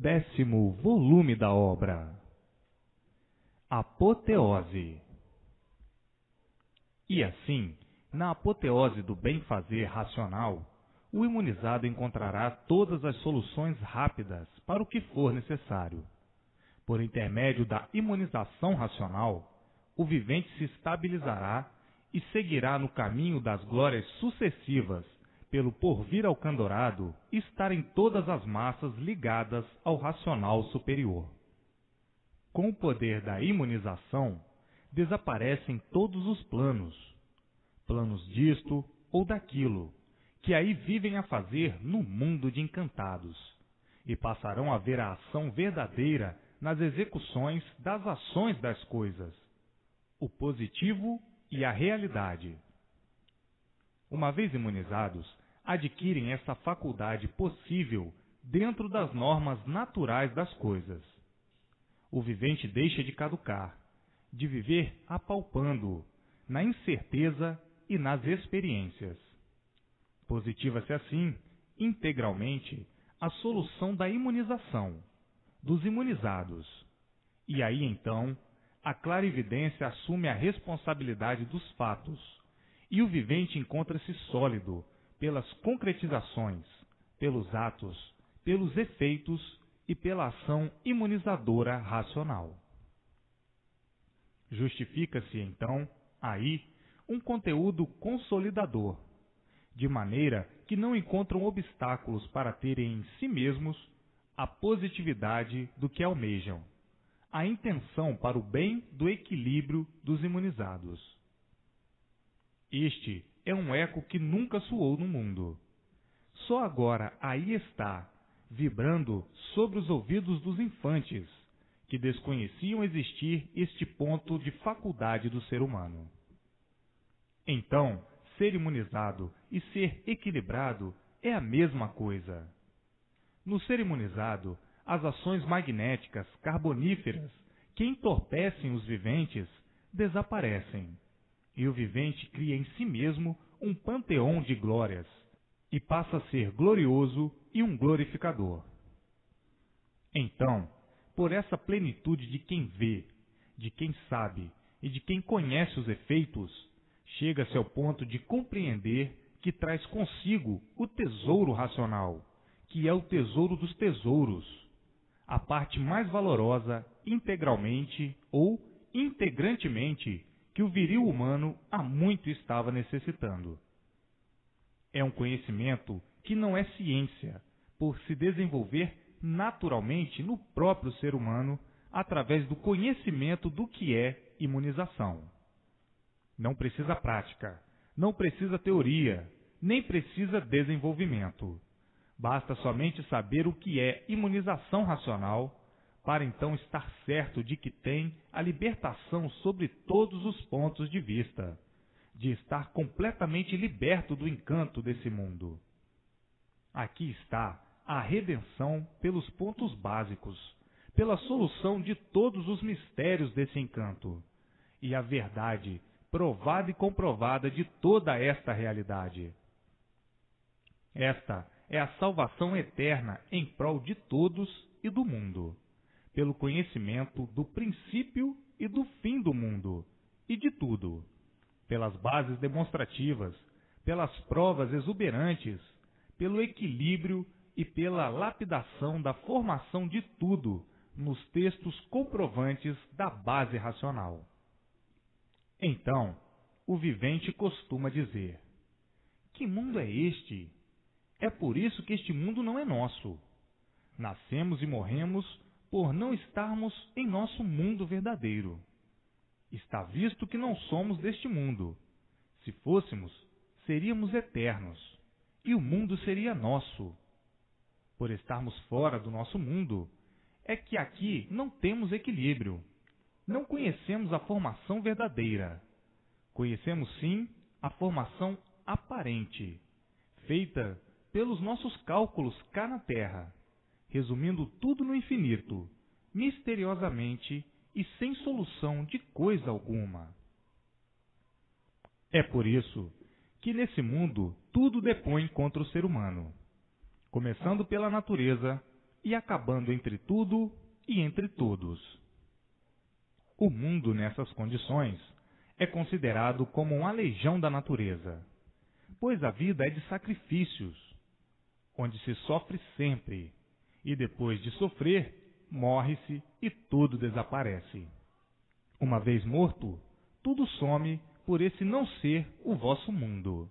10º volume da obra. Apoteose. E assim, na apoteose do bem-fazer racional, o imunizado encontrará todas as soluções rápidas para o que for necessário. Por intermédio da imunização racional, o vivente se estabilizará e seguirá no caminho das glórias sucessivas, pelo porvir alcandorado estar em todas as massas ligadas ao racional superior. Com o poder da imunização, desaparecem todos os planos disto ou daquilo, que aí vivem a fazer no mundo de encantados, e passarão a ver a ação verdadeira nas execuções das ações das coisas, o positivo e a realidade. Uma vez imunizados, adquirem essa faculdade possível dentro das normas naturais das coisas. O vivente deixa de caducar, de viver apalpando-o, na incerteza e nas experiências. Positiva-se assim, integralmente, a solução da imunização, dos imunizados. E aí então, a clarividência assume a responsabilidade dos fatos, e o vivente encontra-se sólido pelas concretizações, pelos atos, pelos efeitos e pela ação imunizadora racional. Justifica-se então, aí, um conteúdo consolidador, de maneira que não encontram obstáculos para terem em si mesmos a positividade do que almejam, a intenção para o bem do equilíbrio dos imunizados. Este é um eco que nunca soou no mundo. Só agora aí está, vibrando sobre os ouvidos dos infantes, que desconheciam existir este ponto de faculdade do ser humano. Então, ser imunizado e ser equilibrado é a mesma coisa. No ser imunizado, as ações magnéticas carboníferas que entorpecem os viventes desaparecem, e o vivente cria em si mesmo um panteão de glórias, e passa a ser glorioso e um glorificador. Então, por essa plenitude de quem vê, de quem sabe e de quem conhece os efeitos, chega-se ao ponto de compreender que traz consigo o tesouro racional, que é o tesouro dos tesouros, a parte mais valorosa integralmente ou integrantemente que o viril humano há muito estava necessitando. É um conhecimento que não é ciência, por se desenvolver naturalmente no próprio ser humano através do conhecimento do que é imunização. Não precisa prática, não precisa teoria, nem precisa desenvolvimento. Basta somente saber o que é imunização racional, para então estar certo de que tem a libertação sobre todos os pontos de vista, de estar completamente liberto do encanto desse mundo. Aqui está a redenção pelos pontos básicos, pela solução de todos os mistérios desse encanto, e a verdade provada e comprovada de toda esta realidade. Esta é a salvação eterna em prol de todos e do mundo, pelo conhecimento do princípio e do fim do mundo, e de tudo, pelas bases demonstrativas, pelas provas exuberantes, pelo equilíbrio e pela lapidação da formação de tudo nos textos comprovantes da base racional. Então, o vivente costuma dizer: que mundo é este? É por isso que este mundo não é nosso. Nascemos e morremos por não estarmos em nosso mundo verdadeiro. Está visto que não somos deste mundo. Se fôssemos, seríamos eternos, e o mundo seria nosso. Por estarmos fora do nosso mundo, é que aqui não temos equilíbrio. Não conhecemos a formação verdadeira. Conhecemos, sim, a formação aparente, feita pelos nossos cálculos cá na Terra, resumindo tudo no infinito, misteriosamente e sem solução de coisa alguma. É por isso que nesse mundo tudo depõe contra o ser humano, começando pela natureza, e acabando entre tudo e entre todos. O mundo, nessas condições, é considerado como uma legião da natureza, pois a vida é de sacrifícios, onde se sofre sempre, e depois de sofrer, morre-se e tudo desaparece. Uma vez morto, tudo some por esse não ser o vosso mundo.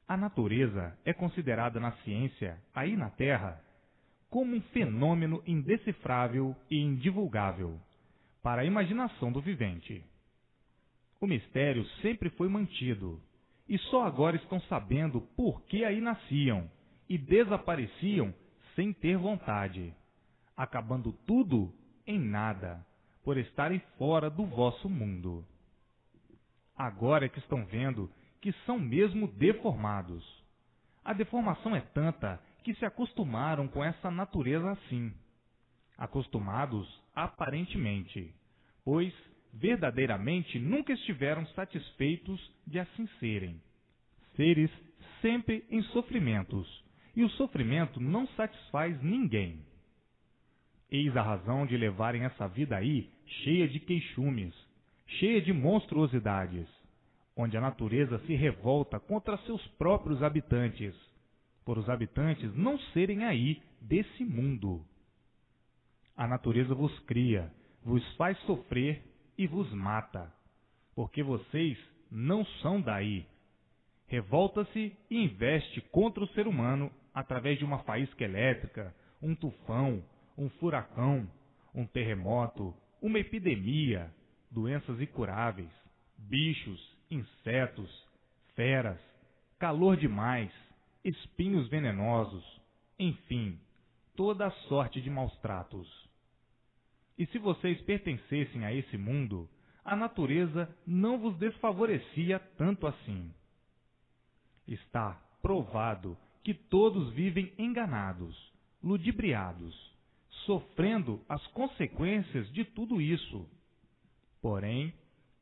A natureza é considerada na ciência, aí na Terra, como um fenômeno indecifrável e indivulgável para a imaginação do vivente. O mistério sempre foi mantido, e só agora estão sabendo por que aí nasciam e desapareciam sem ter vontade, acabando tudo em nada, por estarem fora do vosso mundo. Agora é que estão vendo que são mesmo deformados. A deformação é tanta que se acostumaram com essa natureza assim. Acostumados aparentemente, pois verdadeiramente nunca estiveram satisfeitos de assim serem. Seres sempre em sofrimentos, e o sofrimento não satisfaz ninguém. Eis a razão de levarem essa vida aí cheia de queixumes, cheia de monstruosidades, onde a natureza se revolta contra seus próprios habitantes, por os habitantes não serem aí desse mundo. A natureza vos cria, vos faz sofrer e vos mata, porque vocês não são daí. Revolta-se e investe contra o ser humano através de uma faísca elétrica, um tufão, um furacão, um terremoto, uma epidemia, doenças incuráveis, bichos, insetos, feras, calor demais, espinhos venenosos, enfim, toda a sorte de maus tratos. E se vocês pertencessem a esse mundo, a natureza não vos desfavorecia tanto assim. Está provado que todos vivem enganados, ludibriados, sofrendo as consequências de tudo isso. Porém,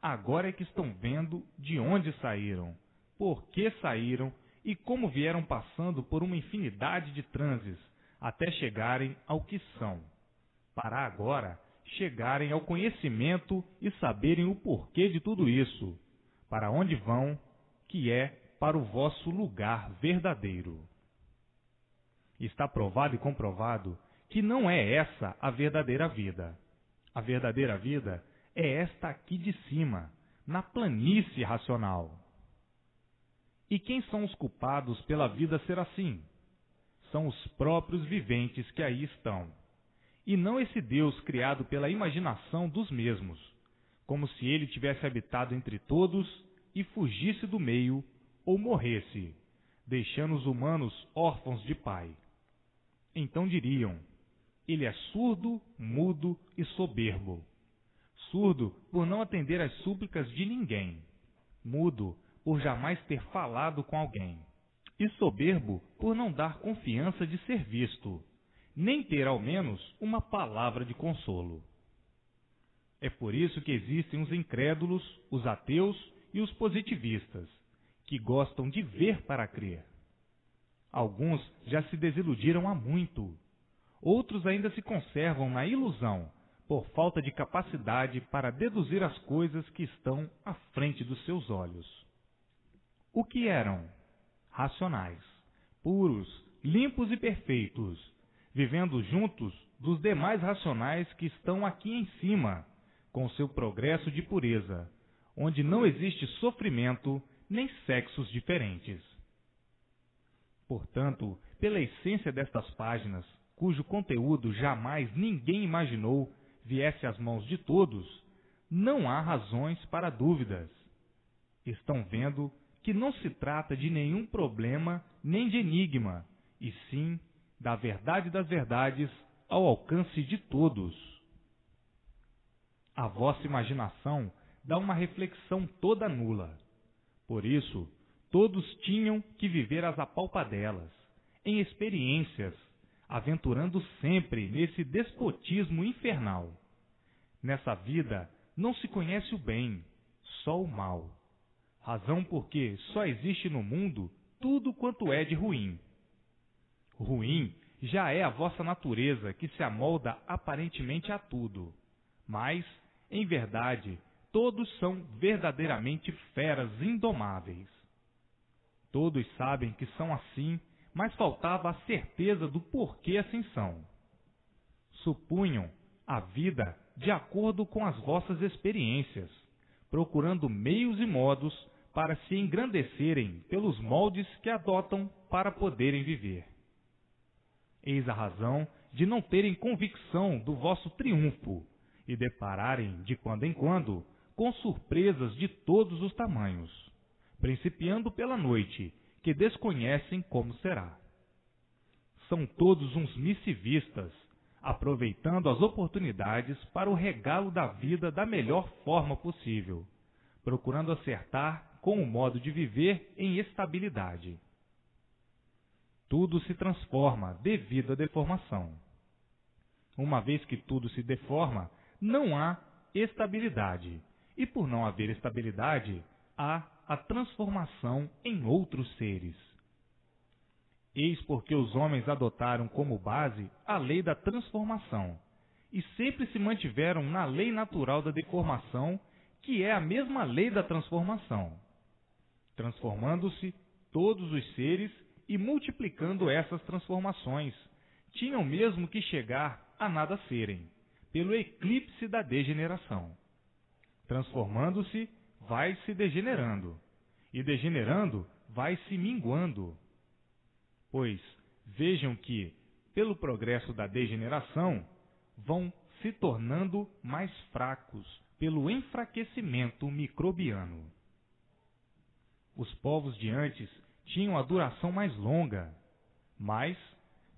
agora é que estão vendo de onde saíram, por que saíram e como vieram passando por uma infinidade de transes até chegarem ao que são, para agora chegarem ao conhecimento e saberem o porquê de tudo isso, para onde vão, que é para o vosso lugar verdadeiro. Está provado e comprovado que não é essa a verdadeira vida. A verdadeira vida é esta aqui de cima, na planície racional. E quem são os culpados pela vida ser assim? São os próprios viventes que aí estão, e não esse Deus criado pela imaginação dos mesmos, como se ele tivesse habitado entre todos e fugisse do meio ou morresse, deixando os humanos órfãos de pai. Então diriam: ele é surdo, mudo e soberbo. Surdo por não atender às súplicas de ninguém, mudo por jamais ter falado com alguém, e soberbo por não dar confiança de ser visto, nem ter ao menos uma palavra de consolo. É por isso que existem os incrédulos, os ateus e os positivistas, que gostam de ver para crer. Alguns já se desiludiram há muito, outros ainda se conservam na ilusão, por falta de capacidade para deduzir as coisas que estão à frente dos seus olhos. O que eram? Racionais, puros, limpos e perfeitos, vivendo juntos dos demais racionais que estão aqui em cima, com seu progresso de pureza, onde não existe sofrimento nem sexos diferentes. Portanto, pela essência destas páginas, cujo conteúdo jamais ninguém imaginou viesse às mãos de todos, não há razões para dúvidas. Estão vendo que não se trata de nenhum problema nem de enigma, e sim da verdade das verdades ao alcance de todos. A vossa imaginação dá uma reflexão toda nula. Por isso, todos tinham que viver as apalpadelas, em experiências, aventurando sempre nesse despotismo infernal. Nessa vida não se conhece o bem, só o mal. Razão porque só existe no mundo tudo quanto é de ruim. Ruim já é a vossa natureza que se amolda aparentemente a tudo. Mas, em verdade, todos são verdadeiramente feras indomáveis. Todos sabem que são assim, mas faltava a certeza do porquê assim são. Supunham a vida de acordo com as vossas experiências, procurando meios e modos para se engrandecerem pelos moldes que adotam para poderem viver. Eis a razão de não terem convicção do vosso triunfo e depararem, de quando em quando, com surpresas de todos os tamanhos, principiando pela noite, que desconhecem como será. São todos uns missivistas, aproveitando as oportunidades para o regalo da vida da melhor forma possível, procurando acertar com o modo de viver em estabilidade. Tudo se transforma devido à deformação. Uma vez que tudo se deforma, não há estabilidade, e por não haver estabilidade, há a transformação em outros seres. Eis porque os homens adotaram como base a lei da transformação, e sempre se mantiveram na lei natural da deformação, que é a mesma lei da transformação, transformando-se todos os seres e multiplicando essas transformações, tinham mesmo que chegar a nada serem, pelo eclipse da degeneração. Transformando-se, vai-se degenerando, e degenerando, vai-se minguando. Pois vejam que, pelo progresso da degeneração, vão se tornando mais fracos pelo enfraquecimento microbiano. Os povos de antes tinham a duração mais longa, mas,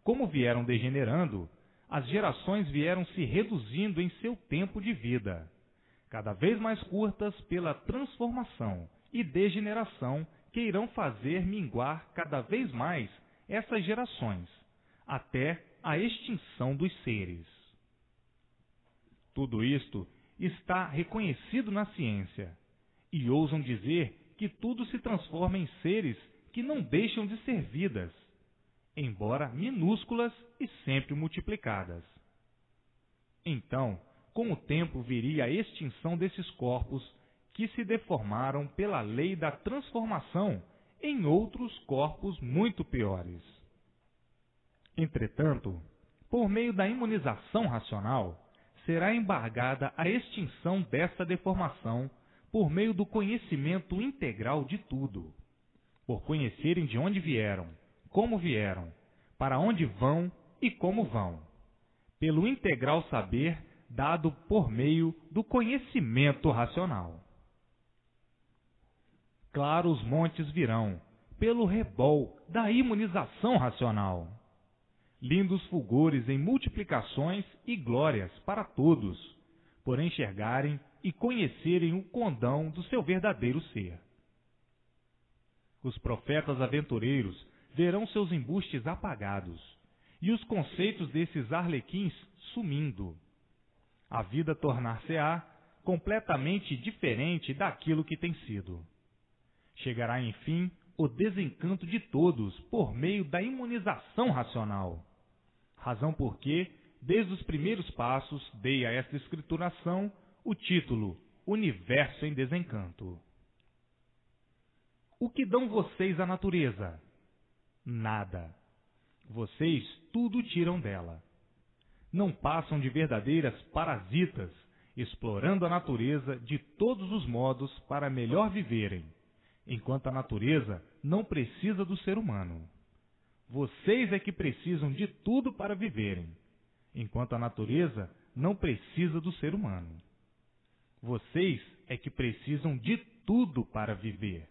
como vieram degenerando, as gerações vieram se reduzindo em seu tempo de vida, cada vez mais curtas pela transformação e degeneração que irão fazer minguar cada vez mais essas gerações, até a extinção dos seres. Tudo isto está reconhecido na ciência, e ousam dizer que tudo se transforma em seres que não deixam de ser vidas, embora minúsculas e sempre multiplicadas. Então, com o tempo viria a extinção desses corpos que se deformaram pela lei da transformação em outros corpos muito piores. Entretanto, por meio da imunização racional, será embargada a extinção dessa deformação por meio do conhecimento integral de tudo, por conhecerem de onde vieram, como vieram, para onde vão e como vão, pelo integral saber dado por meio do conhecimento racional. Claro, os montes virão, pelo rebol da imunização racional. Lindos fulgores em multiplicações e glórias para todos, por enxergarem e conhecerem o condão do seu verdadeiro ser. Os profetas aventureiros verão seus embustes apagados, e os conceitos desses arlequins sumindo. A vida tornar-se-á completamente diferente daquilo que tem sido. Chegará, enfim, o desencanto de todos por meio da imunização racional. Razão porque, desde os primeiros passos, dei a esta escrituração o título Universo em Desencanto. O que dão vocês à natureza? Nada. Vocês tudo tiram dela. Não passam de verdadeiras parasitas, explorando a natureza de todos os modos para melhor viverem, enquanto a natureza não precisa do ser humano. Vocês é que precisam de tudo para viverem, enquanto a natureza não precisa do ser humano. Vocês é que precisam de tudo para viver.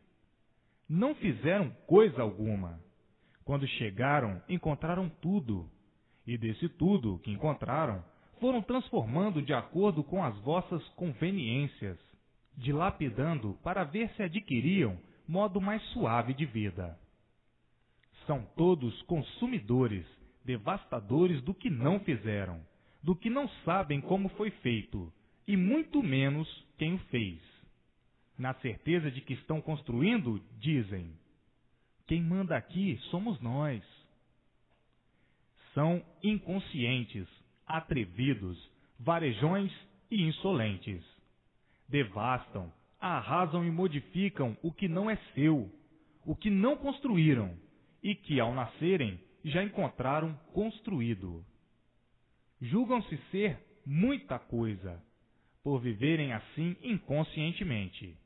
Não fizeram coisa alguma. Quando chegaram, encontraram tudo, e desse tudo que encontraram, foram transformando de acordo com as vossas conveniências, dilapidando para ver se adquiriam modo mais suave de vida. São todos consumidores, devastadores do que não fizeram, do que não sabem como foi feito, e muito menos quem o fez. Na certeza de que estão construindo, dizem: quem manda aqui somos nós. São inconscientes, atrevidos, varejões e insolentes. Devastam, arrasam e modificam o que não é seu, o que não construíram e que, ao nascerem, já encontraram construído. Julgam-se ser muita coisa, por viverem assim inconscientemente,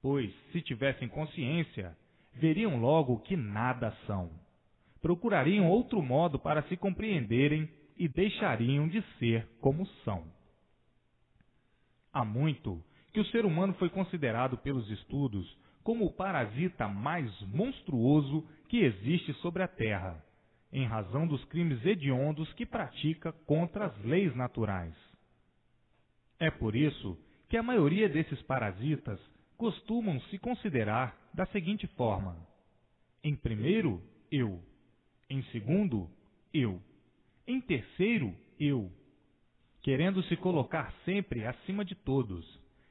pois, se tivessem consciência, veriam logo que nada são. Procurariam outro modo para se compreenderem e deixariam de ser como são. Há muito que o ser humano foi considerado pelos estudos como o parasita mais monstruoso que existe sobre a Terra, em razão dos crimes hediondos que pratica contra as leis naturais. É por isso que a maioria desses parasitas costumam se considerar da seguinte forma: em primeiro, eu; em segundo, eu; em terceiro, eu, querendo se colocar sempre acima de todos,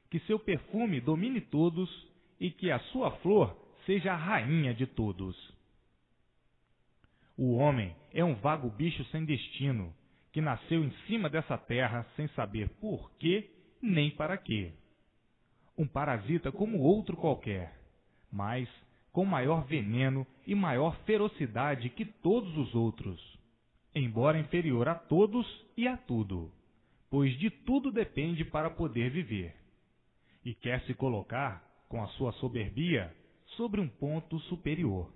que seu perfume domine todos e que a sua flor seja a rainha de todos. O homem é um vago bicho sem destino, que nasceu em cima dessa terra sem saber por quê nem para quê. Um parasita como outro qualquer, mas com maior veneno e maior ferocidade que todos os outros, embora inferior a todos e a tudo, pois de tudo depende para poder viver, e quer se colocar, com a sua soberbia, sobre um ponto superior.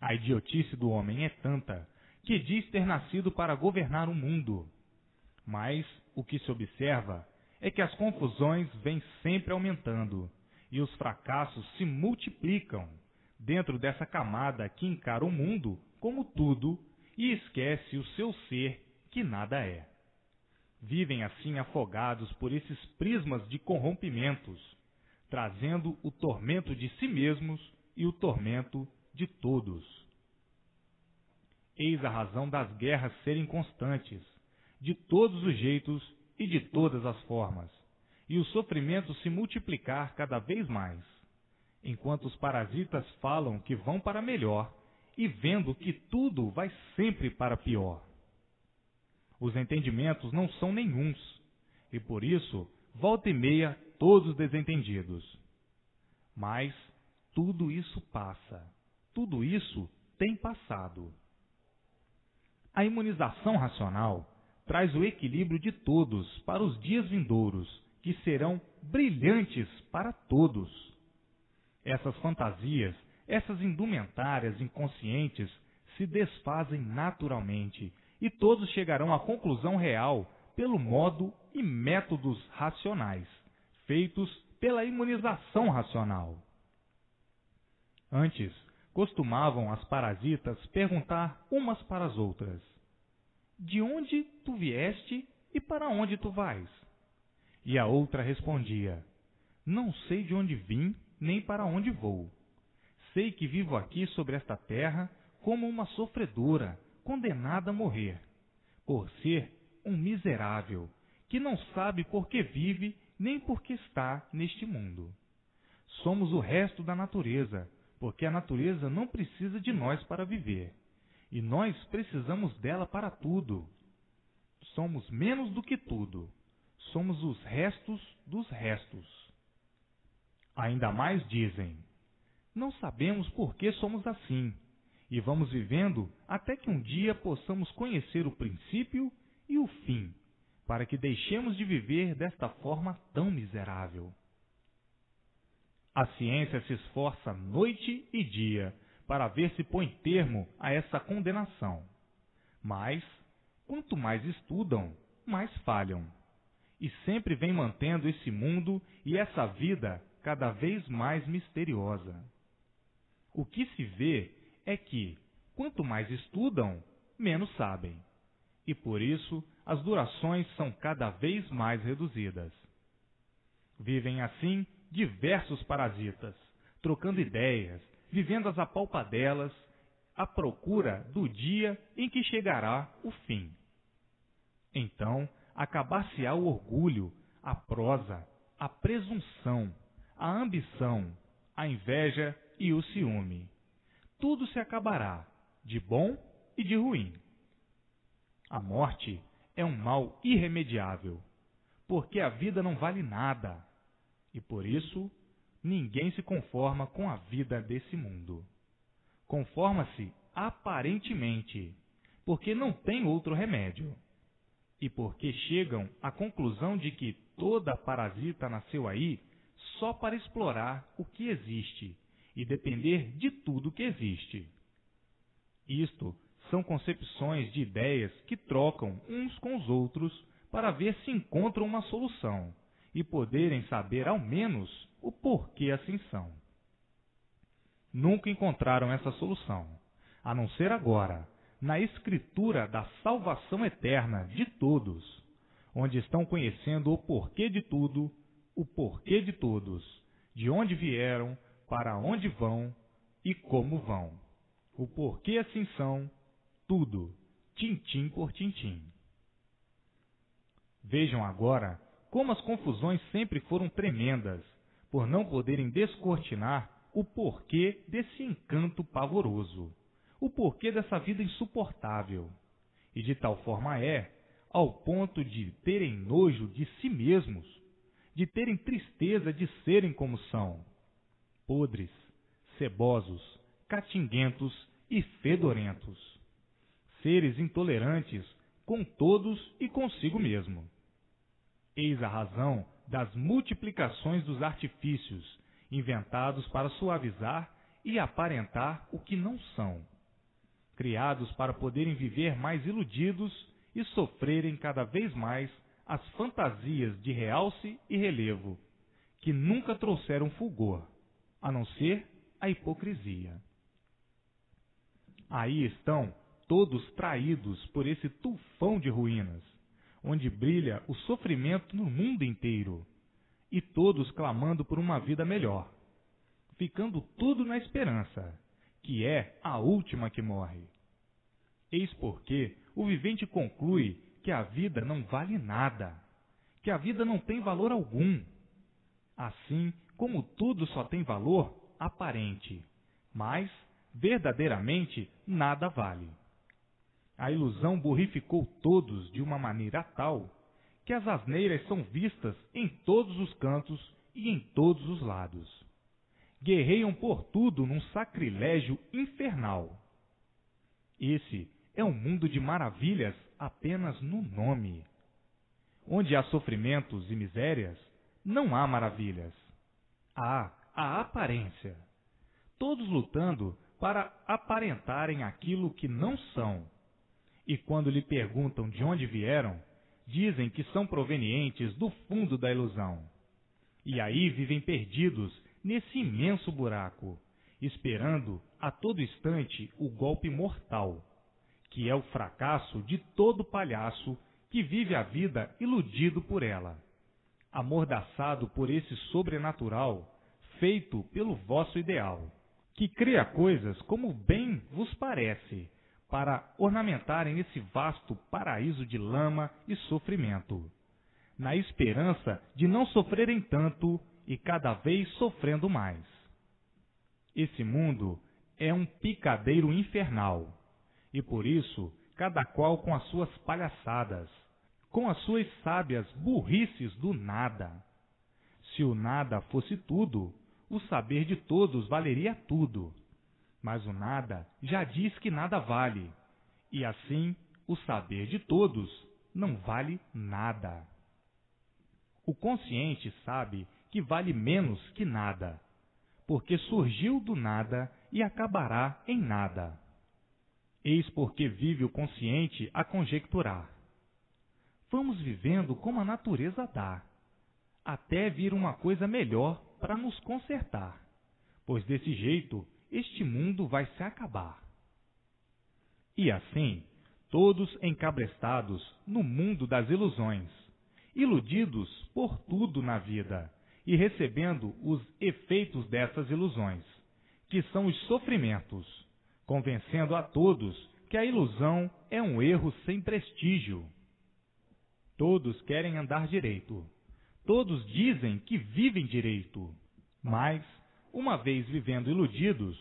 A idiotice do homem é tanta que diz ter nascido para governar o mundo, mas o que se observa é que as confusões vêm sempre aumentando e os fracassos se multiplicam dentro dessa camada que encara o mundo como tudo e esquece o seu ser que nada é. Vivem assim afogados por esses prismas de corrompimentos, trazendo o tormento de si mesmos e o tormento de todos. Eis a razão das guerras serem constantes, de todos os jeitos e de todas as formas, e o sofrimento se multiplicar cada vez mais, enquanto os parasitas falam que vão para melhor e vendo que tudo vai sempre para pior. Os entendimentos não são nenhuns, e por isso, volta e meia, todos desentendidos. Mas tudo isso passa, tudo isso tem passado. A imunização racional traz o equilíbrio de todos para os dias vindouros, que serão brilhantes para todos. Essas fantasias, essas indumentárias inconscientes se desfazem naturalmente e todos chegarão à conclusão real pelo modo e métodos racionais, feitos pela imunização racional. Antes, costumavam as parasitas perguntar umas para as outras: de onde tu vieste e para onde tu vais? E a outra respondia: não sei de onde vim nem para onde vou. Sei que vivo aqui sobre esta terra como uma sofredora, condenada a morrer, por ser um miserável, que não sabe por que vive nem por que está neste mundo. Somos o resto da natureza, porque a natureza não precisa de nós para viver, e nós precisamos dela para tudo. Somos menos do que tudo, somos os restos dos restos. Ainda mais dizem: não sabemos por que somos assim, e vamos vivendo até que um dia possamos conhecer o princípio e o fim, para que deixemos de viver desta forma tão miserável. A ciência se esforça noite e dia para ver se põe termo a essa condenação. Mas, quanto mais estudam, mais falham, e sempre vem mantendo esse mundo e essa vida cada vez mais misteriosa. O que se vê é que, quanto mais estudam, menos sabem, e por isso as durações são cada vez mais reduzidas. Vivem assim diversos parasitas, trocando ideias, vivendo as apalpadelas, à procura do dia em que chegará o fim. Então, acabar-se-á o orgulho, a prosa, a presunção, a ambição, a inveja e o ciúme. Tudo se acabará, de bom e de ruim. A morte é um mal irremediável, porque a vida não vale nada, e por isso ninguém se conforma com a vida desse mundo. Conforma-se aparentemente, porque não tem outro remédio, e porque chegam à conclusão de que toda parasita nasceu aí só para explorar o que existe e depender de tudo que existe. Isto são concepções de ideias que trocam uns com os outros para ver se encontram uma solução e poderem saber ao menos o porquê assim são. Nunca encontraram essa solução, a não ser agora, na escritura da salvação eterna de todos, onde estão conhecendo o porquê de tudo, o porquê de todos, de onde vieram, para onde vão e como vão. O porquê assim são, tudo, tintim por tintim. Vejam agora como as confusões sempre foram tremendas, por não poderem descortinar o porquê desse encanto pavoroso, o porquê dessa vida insuportável. E de tal forma ao ponto de terem nojo de si mesmos, de terem tristeza de serem como são, podres, cebosos, catinguentos e fedorentos, seres intolerantes com todos e consigo mesmo. Eis a razão das multiplicações dos artifícios inventados para suavizar e aparentar o que não são, criados para poderem viver mais iludidos e sofrerem cada vez mais as fantasias de realce e relevo, que nunca trouxeram fulgor, a não ser a hipocrisia. Aí estão todos traídos por esse tufão de ruínas, onde brilha o sofrimento no mundo inteiro, e todos clamando por uma vida melhor, ficando tudo na esperança, que é a última que morre. Eis porque o vivente conclui que a vida não vale nada, que a vida não tem valor algum, assim como tudo só tem valor aparente, mas verdadeiramente nada vale. A ilusão burrificou todos de uma maneira tal que as asneiras são vistas em todos os cantos e em todos os lados. Guerreiam por tudo num sacrilégio infernal. Esse é um mundo de maravilhas apenas no nome. Onde há sofrimentos e misérias, não há maravilhas. Há a aparência. Todos lutando para aparentarem aquilo que não são. E quando lhe perguntam de onde vieram, dizem que são provenientes do fundo da ilusão. E aí vivem perdidos nesse imenso buraco, esperando a todo instante o golpe mortal, que é o fracasso de todo palhaço que vive a vida iludido por ela, amordaçado por esse sobrenatural feito pelo vosso ideal, que cria coisas como bem vos parece, para ornamentarem esse vasto paraíso de lama e sofrimento, na esperança de não sofrerem tanto e cada vez sofrendo mais. Esse mundo é um picadeiro infernal, e por isso, cada qual com as suas palhaçadas, com as suas sábias burrices do nada. Se o nada fosse tudo, o saber de todos valeria tudo. Mas o nada já diz que nada vale, e assim o saber de todos não vale nada. O consciente sabe que vale menos que nada, porque surgiu do nada e acabará em nada. Eis porque vive o consciente a conjecturar. Vamos vivendo como a natureza dá, até vir uma coisa melhor para nos consertar, pois desse jeito este mundo vai se acabar. E assim, todos encabrestados no mundo das ilusões, iludidos por tudo na vida e recebendo os efeitos dessas ilusões, que são os sofrimentos, convencendo a todos que a ilusão é um erro sem prestígio. Todos querem andar direito, todos dizem que vivem direito, mas, uma vez vivendo iludidos,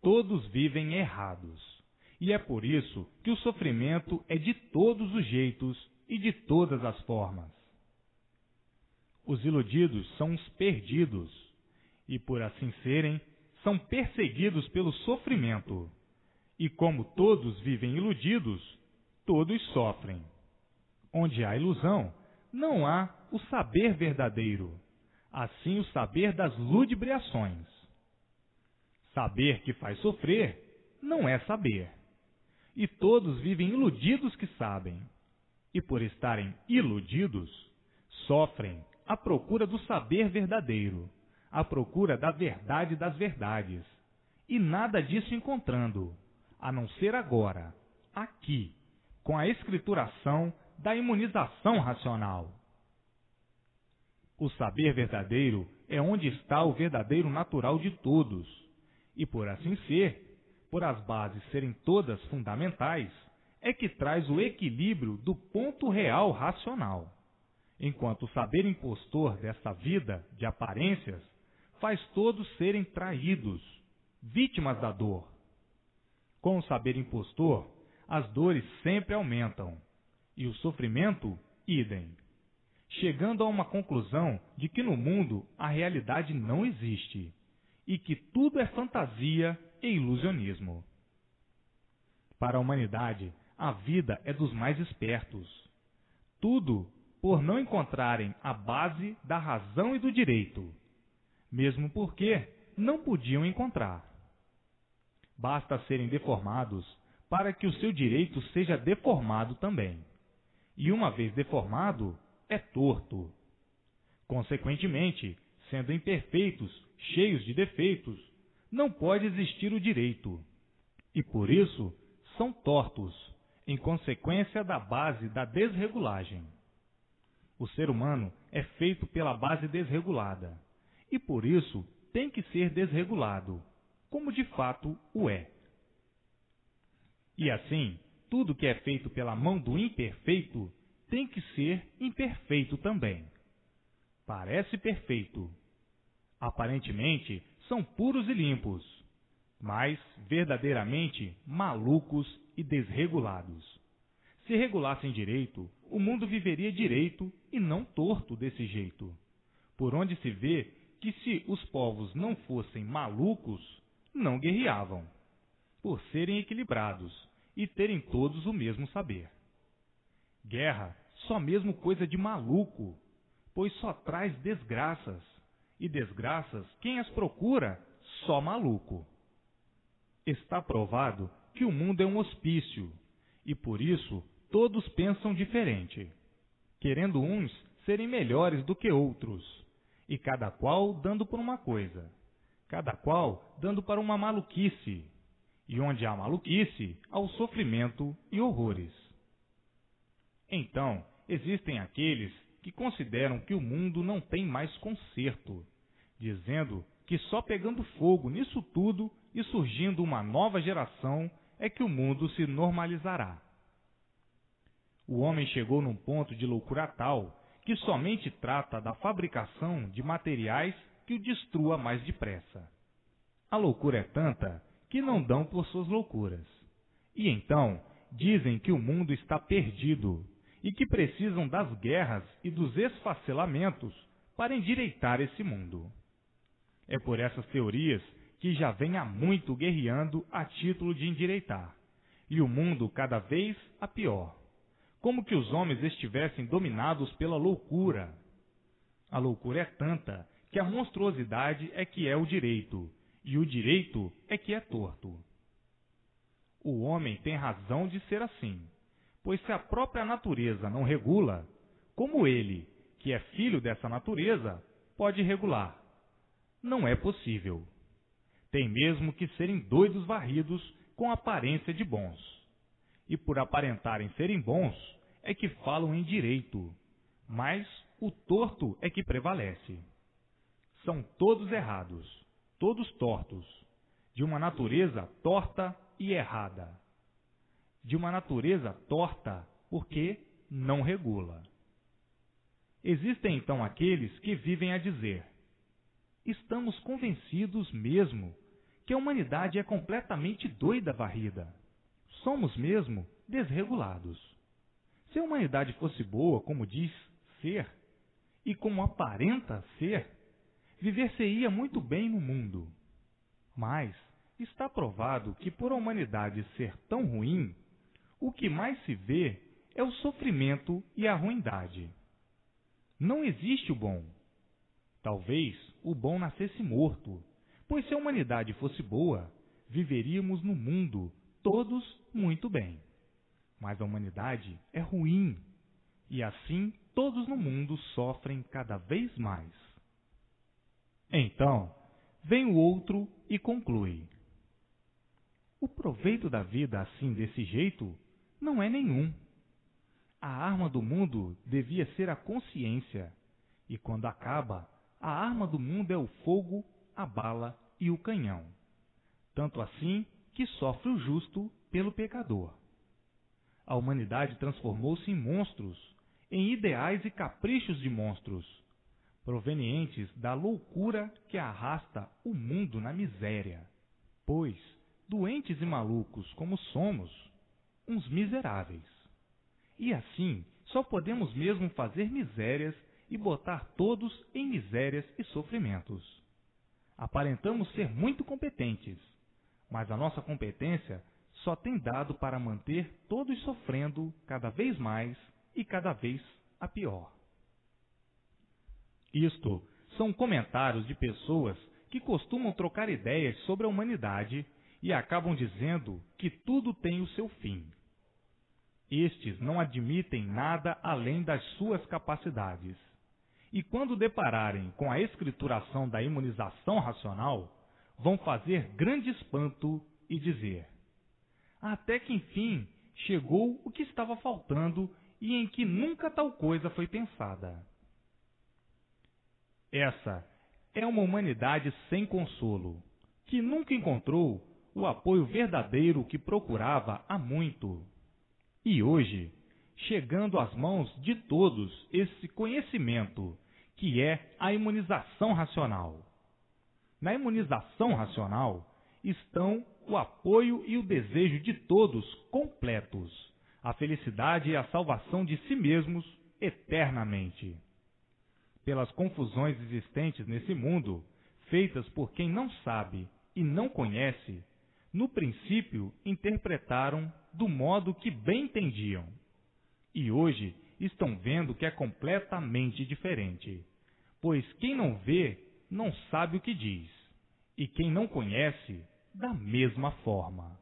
todos vivem errados, E é por isso que o sofrimento é de todos os jeitos e de todas as formas. Os iludidos são os perdidos, e por assim serem, são perseguidos pelo sofrimento. E como todos vivem iludidos, todos sofrem. Onde há ilusão, não há o saber verdadeiro, assim o saber das ludibriações. Saber que faz sofrer não é saber. E todos vivem iludidos que sabem. E por estarem iludidos, sofrem à procura do saber verdadeiro, à procura da verdade das verdades, e nada disso encontrando, a não ser agora, aqui, com a escrituração da imunização racional. O saber verdadeiro é onde está o verdadeiro natural de todos, e por assim ser, por as bases serem todas fundamentais, é que traz o equilíbrio do ponto real racional, enquanto o saber impostor desta vida de aparências faz todos serem traídos, vítimas da dor. Com o saber impostor, as dores sempre aumentam, e o sofrimento, idem, chegando a uma conclusão de que no mundo a realidade não existe, e que tudo é fantasia e ilusionismo. Para a humanidade, a vida é dos mais espertos. Tudo por não encontrarem a base da razão e do direito, mesmo porque não podiam encontrar. Basta serem deformados para que o seu direito seja deformado também. E uma vez deformado, é torto. Consequentemente, sendo imperfeitos, cheios de defeitos, não pode existir o direito. E por isso, são tortos, em consequência da base da desregulagem. O ser humano é feito pela base desregulada, e por isso tem que ser desregulado, como de fato o é. E assim, tudo que é feito pela mão do imperfeito tem que ser imperfeito também. Parece perfeito. Aparentemente, são puros e limpos, mas verdadeiramente malucos e desregulados. Se regulassem direito, o mundo viveria direito e não torto desse jeito. Por onde se vê que se os povos não fossem malucos, não guerreavam, por serem equilibrados e terem todos o mesmo saber. Guerra, só mesmo coisa de maluco, pois só traz desgraças, e desgraças, quem as procura, só maluco. Está provado que o mundo é um hospício, e por isso todos pensam diferente, querendo uns serem melhores do que outros, e cada qual dando por uma coisa, cada qual dando para uma maluquice, e onde há maluquice, há o sofrimento e horrores. Então, existem aqueles que consideram que o mundo não tem mais conserto, dizendo que só pegando fogo nisso tudo e surgindo uma nova geração é que o mundo se normalizará. O homem chegou num ponto de loucura tal que somente trata da fabricação de materiais que o destrua mais depressa. A loucura é tanta que não dão por suas loucuras. E então dizem que o mundo está perdido e que precisam das guerras e dos esfacelamentos para endireitar esse mundo. É por essas teorias que já vem há muito guerreando a título de endireitar, e o mundo cada vez a pior, como que os homens estivessem dominados pela loucura. A loucura é tanta que a monstruosidade é que é o direito, e o direito é que é torto. O homem tem razão de ser assim, pois se a própria natureza não regula, como ele, que é filho dessa natureza, pode regular? Não é possível. Tem mesmo que serem doidos varridos com aparência de bons. E por aparentarem serem bons, é que falam em direito, mas o torto é que prevalece. São todos errados, todos tortos, de uma natureza torta e errada. De uma natureza torta porque não regula. Existem então aqueles que vivem a dizer: estamos convencidos mesmo que a humanidade é completamente doida varrida. somos mesmo desregulados. Se a humanidade fosse boa, como diz ser, e como aparenta ser, viver-se-ia muito bem no mundo. Mas está provado que, por a humanidade ser tão ruim, o que mais se vê é o sofrimento e a ruindade. Não existe o bom. Talvez o bom nascesse morto, pois se a humanidade fosse boa, viveríamos no mundo todos muito bem. Mas a humanidade é ruim, e assim todos no mundo sofrem cada vez mais. Então, vem o outro e conclui: o proveito da vida assim desse jeito não é nenhum. A arma do mundo devia ser a consciência, e quando acaba, a arma do mundo é o fogo, a bala e o canhão. Tanto assim que sofre o justo pelo pecador. A humanidade transformou-se em monstros, em ideais e caprichos de monstros, provenientes da loucura que arrasta o mundo na miséria. Pois, doentes e malucos como somos, uns miseráveis. E assim, só podemos mesmo fazer misérias e botar todos em misérias e sofrimentos. Aparentamos ser muito competentes, mas a nossa competência só tem dado para manter todos sofrendo cada vez mais e cada vez a pior. Isto são comentários de pessoas que costumam trocar ideias sobre a humanidade e acabam dizendo que tudo tem o seu fim. Estes não admitem nada além das suas capacidades. E quando depararem com a escrituração da imunização racional, vão fazer grande espanto e dizer: até que enfim chegou o que estava faltando e em que nunca tal coisa foi pensada. Essa é uma humanidade sem consolo, que nunca encontrou o apoio verdadeiro que procurava há muito. E hoje, chegando às mãos de todos esse conhecimento, que é a imunização racional. Na imunização racional estão o apoio e o desejo de todos completos, a felicidade e a salvação de si mesmos eternamente. Pelas confusões existentes nesse mundo, feitas por quem não sabe e não conhece, no princípio interpretaram do modo que bem entendiam. E hoje estão vendo que é completamente diferente, pois quem não vê não sabe o que diz, e quem não conhece, da mesma forma.